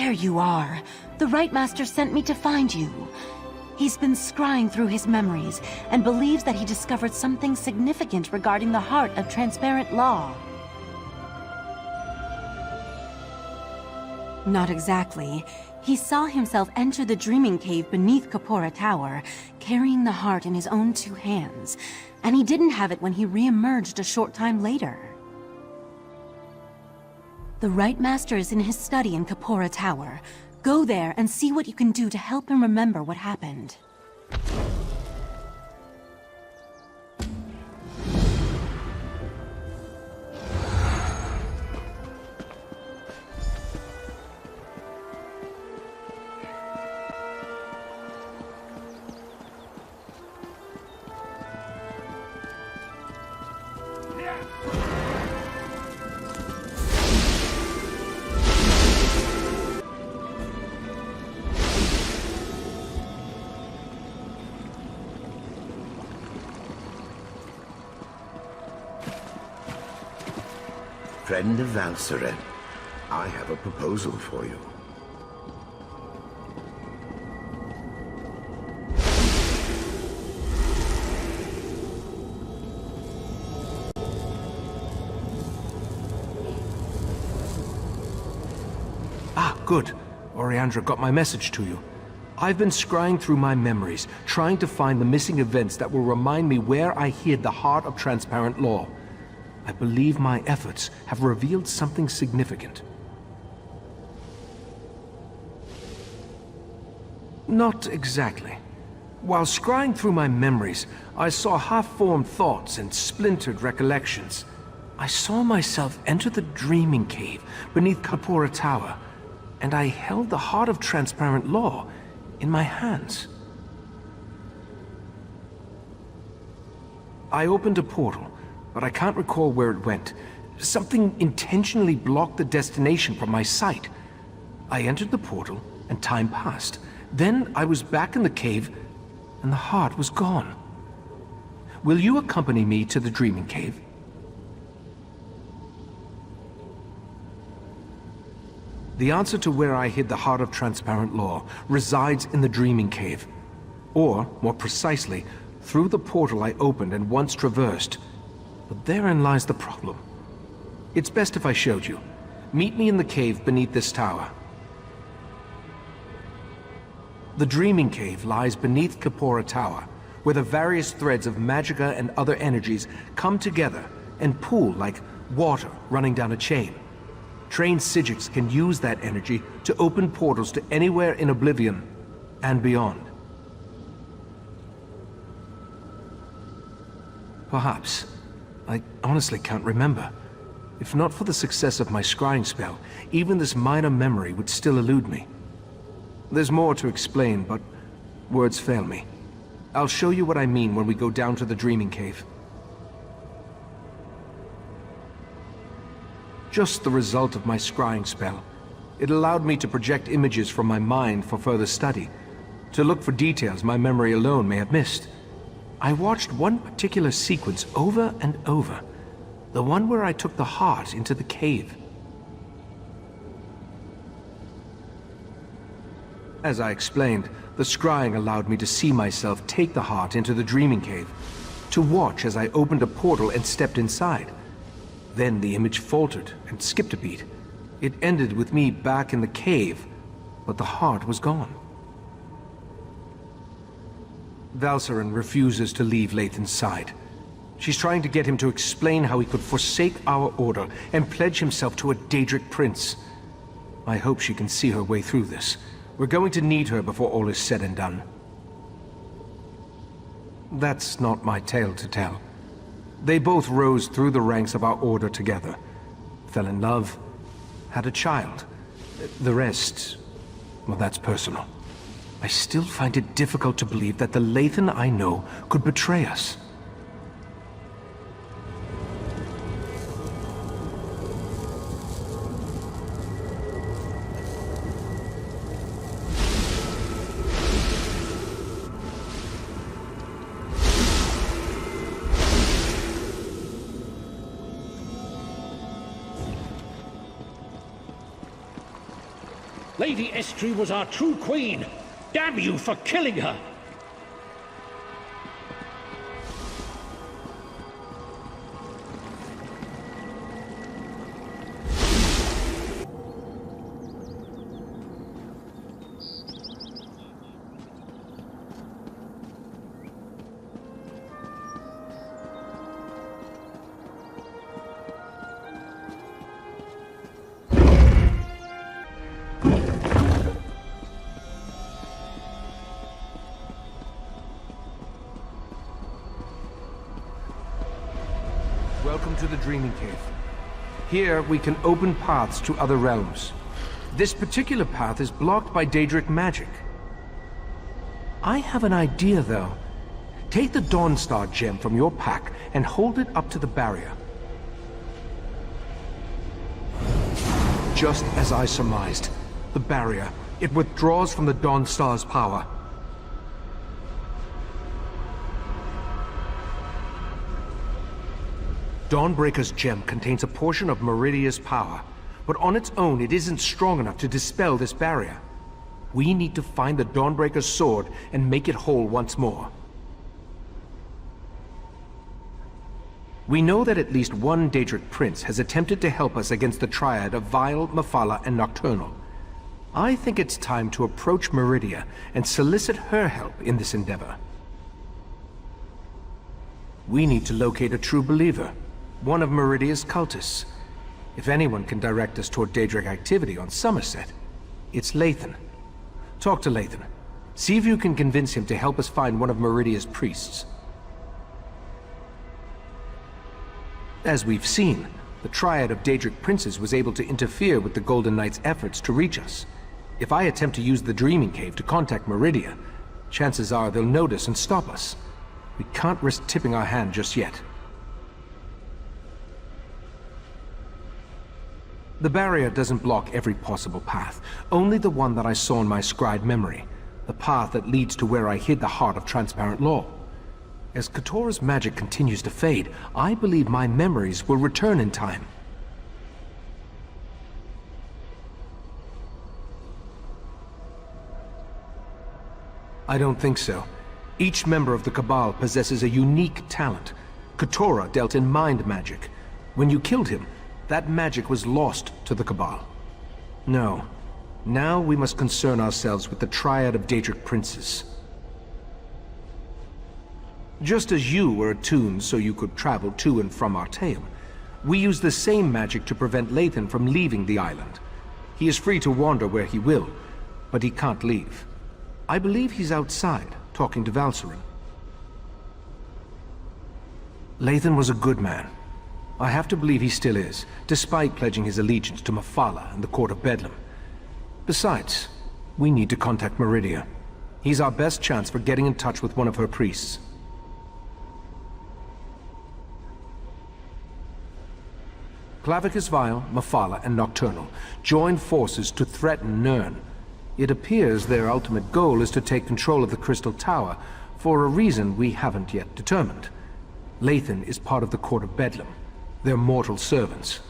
There you are. The Ritemaster sent me to find you. He's been scrying through his memories and believes that he discovered something significant regarding the heart of transparent law. Not exactly. He saw himself enter the dreaming cave beneath Kapora Tower, carrying the heart in his own 2 hands, and he didn't have it when he re-emerged a short time later. The Ritemaster is in his study in Kapora Tower. Go there and see what you can do to help him remember what happened. Friend of Summerset, I have a proposal for you. Ah, good. Oriandra got my message to you. I've been scrying through my memories, trying to find the missing events that will remind me where I hid the heart of transparent law. I believe my efforts have revealed something significant. Not exactly. While scrying through my memories, I saw half-formed thoughts and splintered recollections. I saw myself enter the dreaming cave beneath Kapora Tower, and I held the heart of transparent law in my hands. I opened a portal, but I can't recall where it went. Something intentionally blocked the destination from my sight. I entered the portal, and time passed. Then I was back in the cave, and the heart was gone. Will you accompany me to the dreaming cave? The answer to where I hid the heart of transparent law resides in the dreaming cave. Or, more precisely, through the portal I opened and once traversed. But therein lies the problem. It's best if I showed you. Meet me in the cave beneath this tower. The Dreaming Cave lies beneath Kapora Tower, where the various threads of magicka and other energies come together and pool like water running down a chain. Trained Psijics can use that energy to open portals to anywhere in Oblivion and beyond. Perhaps. I honestly can't remember. If not for the success of my scrying spell, even this minor memory would still elude me. There's more to explain, but words fail me. I'll show you what I mean when we go down to the Dreaming Cave. Just the result of my scrying spell. It allowed me to project images from my mind for further study, to look for details my memory alone may have missed. I watched one particular sequence over and over, the one where I took the heart into the cave. As I explained, the scrying allowed me to see myself take the heart into the Dreaming Cave, to watch as I opened a portal and stepped inside. Then the image faltered and skipped a beat. It ended with me back in the cave, but the heart was gone. Valkyries refuses to leave Lathan's side. She's trying to get him to explain how he could forsake our order and pledge himself to a Daedric prince. I hope she can see her way through this. We're going to need her before all is said and done. That's not my tale to tell. They both rose through the ranks of our order together, fell in love, had a child. The rest, well, that's personal. I still find it difficult to believe that the Lathan I know could betray us. Lady Estrie was our true queen. Damn you for killing her! Welcome to the Dreaming Cave. Here, we can open paths to other realms. This particular path is blocked by Daedric magic. I have an idea, though. Take the Dawnstar gem from your pack and hold it up to the barrier. Just as I surmised, the barrier, it withdraws from the Dawnstar's power. Dawnbreaker's gem contains a portion of Meridia's power, but on its own it isn't strong enough to dispel this barrier. We need to find the Dawnbreaker's sword and make it whole once more. We know that at least one Daedric prince has attempted to help us against the triad of Vile, Mephala, and Nocturnal. I think it's time to approach Meridia and solicit her help in this endeavor. We need to locate a true believer. One of Meridia's cultists. If anyone can direct us toward Daedric activity on Summerset, it's Lathan. Talk to Lathan. See if you can convince him to help us find one of Meridia's priests. As we've seen, the triad of Daedric princes was able to interfere with the Golden Knight's efforts to reach us. If I attempt to use the Dreaming Cave to contact Meridia, chances are they'll notice and stop us. We can't risk tipping our hand just yet. The barrier doesn't block every possible path, only the one that I saw in my scried memory, the path that leads to where I hid the heart of transparent law. As Katora's magic continues to fade, I believe my memories will return in time. I don't think so. Each member of the Cabal possesses a unique talent. Katora dealt in mind magic. When you killed him, that magic was lost to the Cabal. No. Now we must concern ourselves with the triad of Daedric princes. Just as you were attuned so you could travel to and from Artaeum, we use the same magic to prevent Lathan from leaving the island. He is free to wander where he will, but he can't leave. I believe he's outside, talking to Valkyries. Lathan was a good man. I have to believe he still is, despite pledging his allegiance to Mephala and the Court of Bedlam. Besides, we need to contact Meridia. He's our best chance for getting in touch with one of her priests. Clavicus Vile, Mephala, and Nocturnal join forces to threaten Nirn. It appears their ultimate goal is to take control of the Crystal Tower for a reason we haven't yet determined. Lathan is part of the Court of Bedlam. They're mortal servants.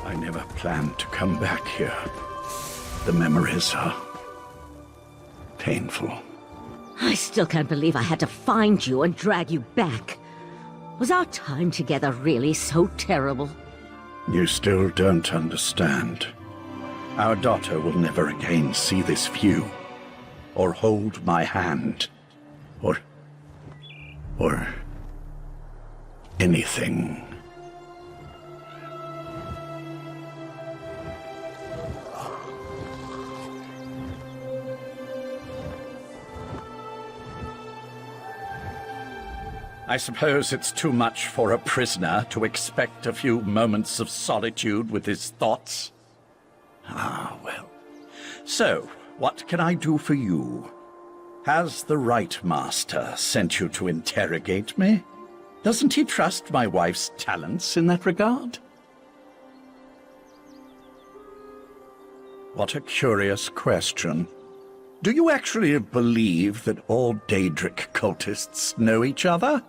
I never planned to come back here. The memories are painful. I still can't believe I had to find you and drag you back. Was our time together really so terrible? You still don't understand. Our daughter will never again see this view, or hold my hand, or anything. I suppose it's too much for a prisoner to expect a few moments of solitude with his thoughts. Ah, well. So, what can I do for you? Has the Ritemaster sent you to interrogate me? Doesn't he trust my wife's talents in that regard? What a curious question. Do you actually believe that all Daedric cultists know each other?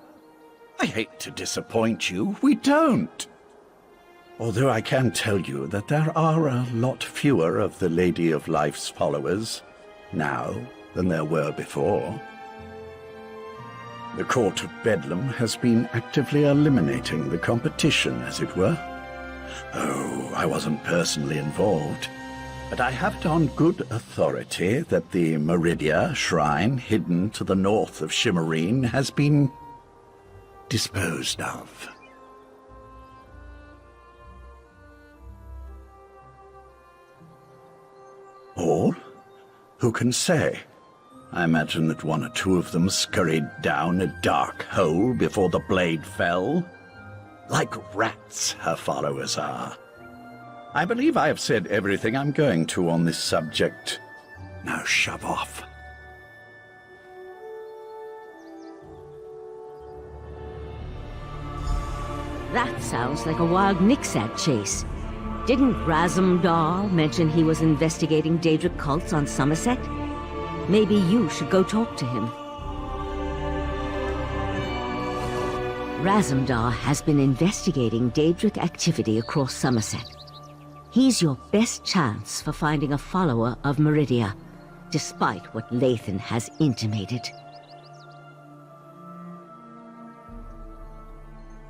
I hate to disappoint you, we don't. Although I can tell you that there are a lot fewer of the Lady of Life's followers now than there were before. The Court of Bedlam has been actively eliminating the competition, as it were. Oh, I wasn't personally involved, but I have it on good authority that the Meridia shrine hidden to the north of Shimmerine has been disposed of. All? Who can say? I imagine that one or two of them scurried down a dark hole before the blade fell. Like rats, her followers are. I believe I have said everything I'm going to on this subject. Now shove off. That sounds like a wild Nixad chase. Didn't Razumdar mention he was investigating Daedric cults on Summerset? Maybe you should go talk to him. Razumdar has been investigating Daedric activity across Summerset. He's your best chance for finding a follower of Meridia, despite what Lathan has intimated.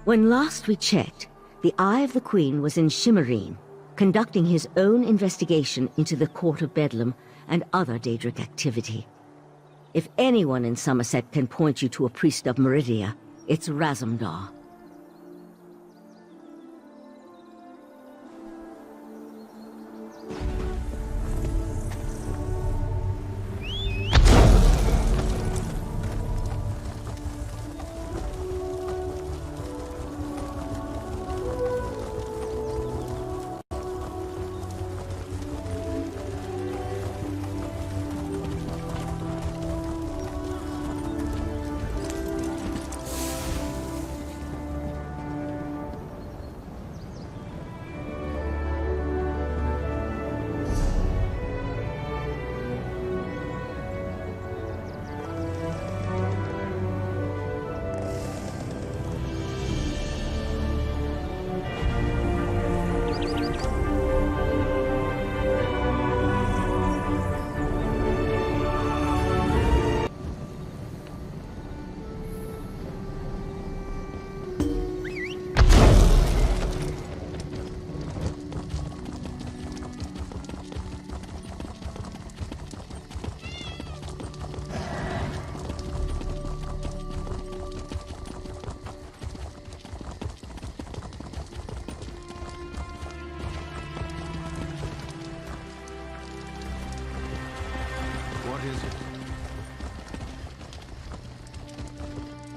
When last we checked, the Eye of the Queen was in Shimmerine, conducting his own investigation into the Court of Bedlam and other Daedric activity. If anyone in Summerset can point you to a priest of Meridia, it's Razumdar.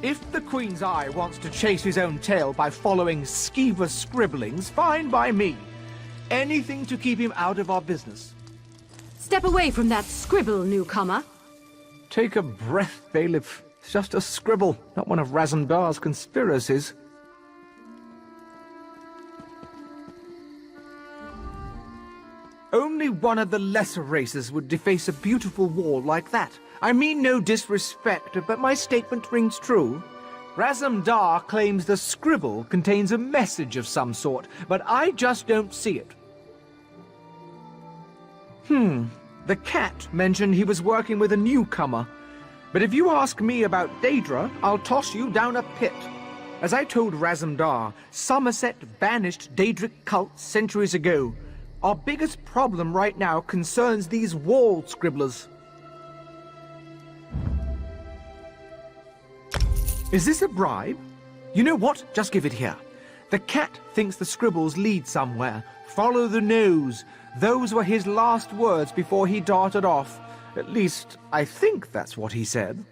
If the Queen's Eye wants to chase his own tail by following skeever scribblings, fine by me. Anything to keep him out of our business. Step away from that scribble, newcomer. Take a breath, bailiff. It's just a scribble, not one of Razumdar's conspiracies. Only one of the lesser races would deface a beautiful wall like that. I mean no disrespect, but my statement rings true. Razumdar claims the scribble contains a message of some sort, but I just don't see it. The cat mentioned he was working with a newcomer. But if you ask me about Daedra, I'll toss you down a pit. As I told Razumdar, Summerset banished Daedric cults centuries ago. Our biggest problem right now concerns these wall scribblers. Is this a bribe? You know what? Just give it here. The cat thinks the scribbles lead somewhere. Follow the nose. Those were his last words before he darted off. At least, I think that's what he said.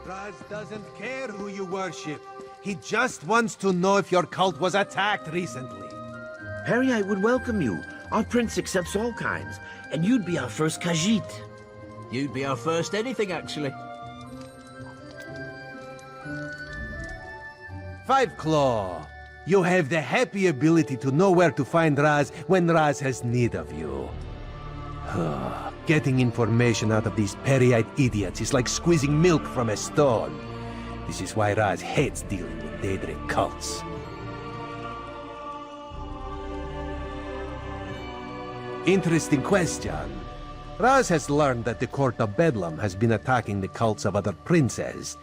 Raz doesn't care who you worship. He just wants to know if your cult was attacked recently. Harry, I would welcome you. Our prince accepts all kinds, and you'd be our first Khajiit. You'd be our first anything, actually. Five Claw, you have the happy ability to know where to find Raz when Raz has need of you. Getting information out of these Peryite idiots is like squeezing milk from a stone. This is why Raz hates dealing with Daedric cults. Interesting question. Raz has learned that the Court of Bedlam has been attacking the cults of other princes,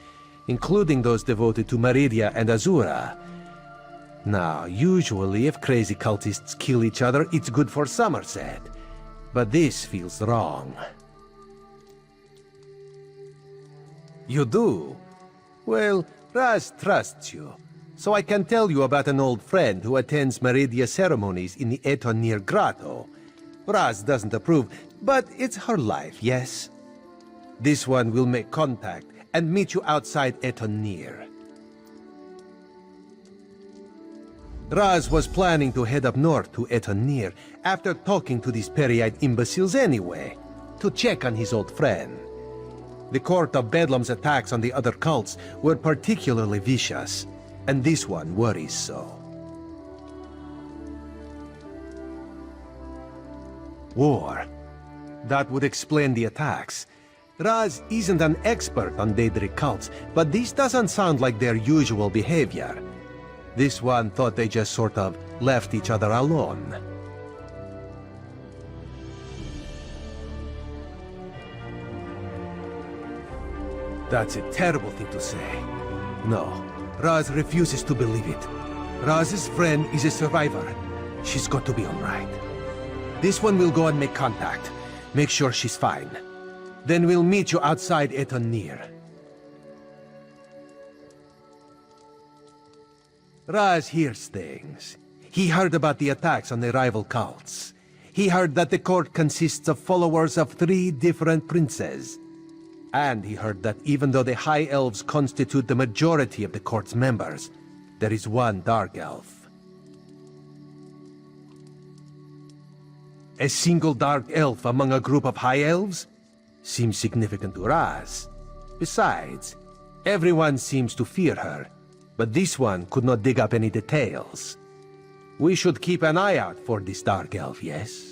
including those devoted to Meridia and Azura. Now, usually if crazy cultists kill each other, it's good for Summerset. But this feels wrong. You do? Well, Raz trusts you, so I can tell you about an old friend who attends Meridia ceremonies in the Etonir Grotto. Raz doesn't approve, but it's her life, yes? This one will make contact and meet you outside Etonir. Raz was planning to head up north to Etonir after talking to these Peryite imbeciles anyway, to check on his old friend. The Court of Bedlam's attacks on the other cults were particularly vicious, and this one worries so. War. That would explain the attacks. Raz isn't an expert on Daedric cults, but this doesn't sound like their usual behavior. This one thought they just sort of left each other alone. That's a terrible thing to say. No, Raz refuses to believe it. Raz's friend is a survivor. She's got to be all right. This one will go and make contact. Make sure she's fine. Then we'll meet you outside Etonir. Raz hears things. He heard about the attacks on the rival cults. He heard that the court consists of followers of 3 different princes. And he heard that even though the High Elves constitute the majority of the court's members, there is one Dark Elf. A single Dark Elf among a group of High Elves? Seems significant to Raz. Besides, everyone seems to fear her, but this one could not dig up any details. We should keep an eye out for this Dark Elf, yes?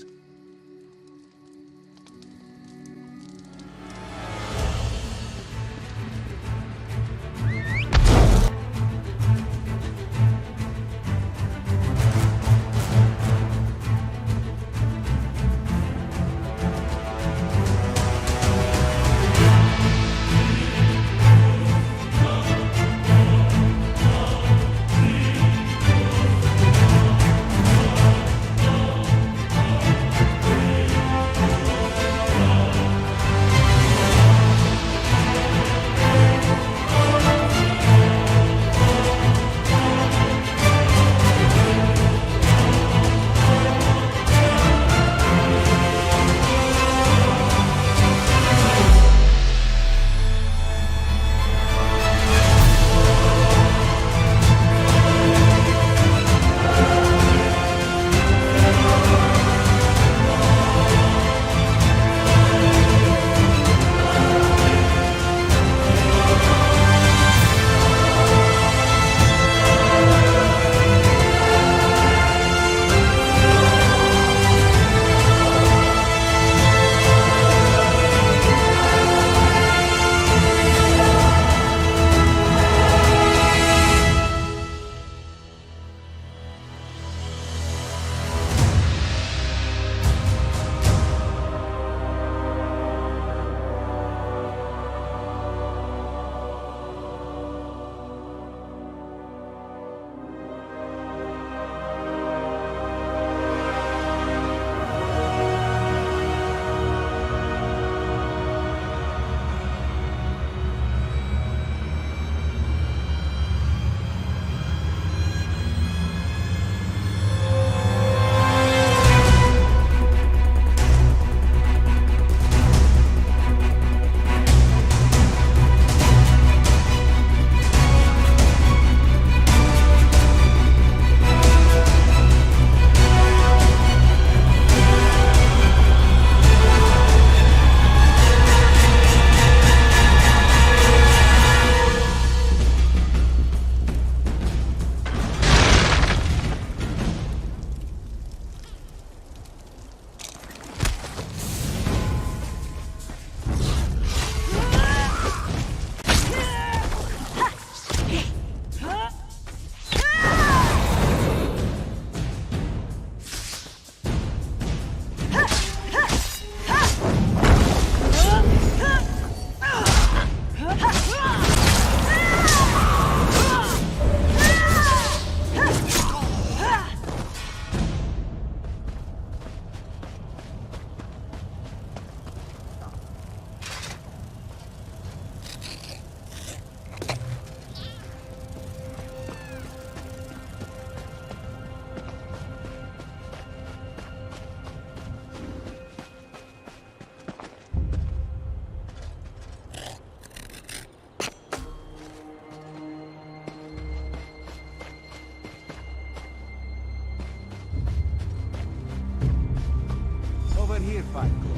here, Falco.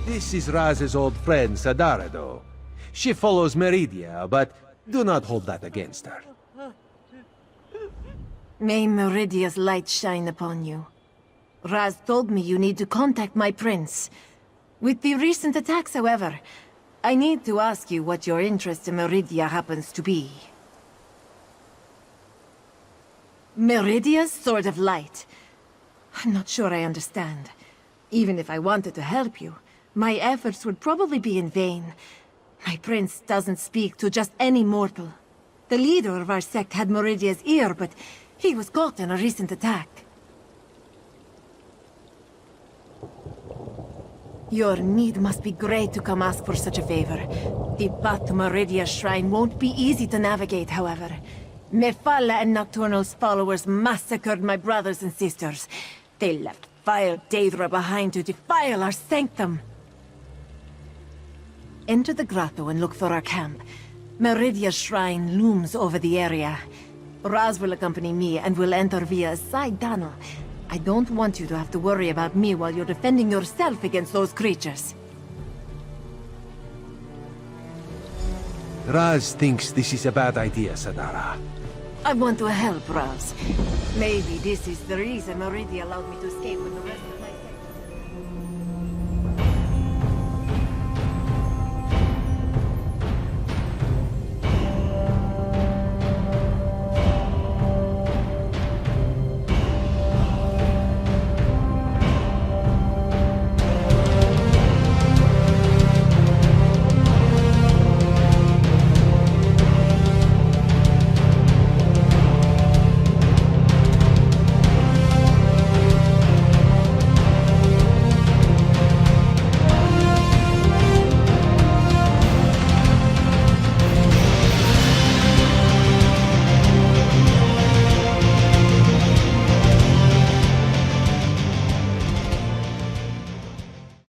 This is Raz's old friend, Sadarado. She follows Meridia, but do not hold that against her. May Meridia's light shine upon you. Raz told me you need to contact my prince. With the recent attacks, however, I need to ask you what your interest in Meridia happens to be. Meridia's Sword of Light. I'm not sure I understand. Even if I wanted to help you, my efforts would probably be in vain. My prince doesn't speak to just any mortal. The leader of our sect had Meridia's ear, but he was caught in a recent attack. Your need must be great to come ask for such a favor. The path to Meridia's shrine won't be easy to navigate, however. Mephala and Nocturnal's followers massacred my brothers and sisters. They left vile Daedra behind to defile our sanctum. Enter the grotto and look for our camp. Meridia's shrine looms over the area. Raz will accompany me and will enter via a side tunnel. I don't want you to have to worry about me while you're defending yourself against those creatures. Raz thinks this is a bad idea, Sadara. I want to help Raz. Maybe this is the reason Meridia allowed me to escape with the rest of